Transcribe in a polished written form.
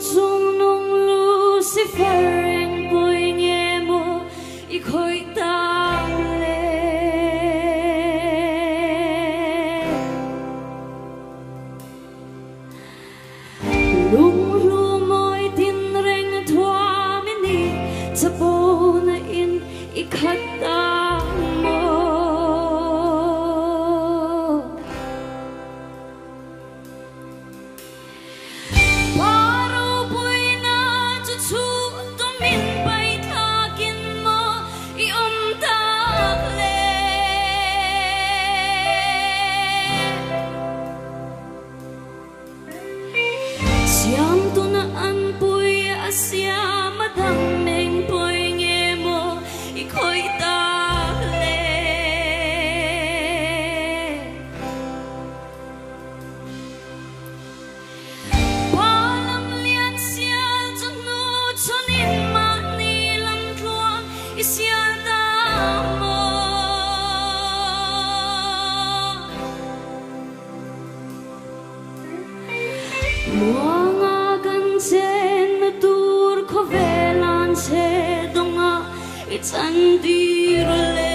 chung nung Lucifer anh vui nghe mô y khôi tăng lên lung ru môi tin reng thoa mini cha bô na in y khát tăng mô siam tu na an pui asia madang meng poi nghe mo i khoi ta le palam lian sial chung nu chonin ma ni lam tluang i sial ta mo sen na tur ko velan se donga it's andir le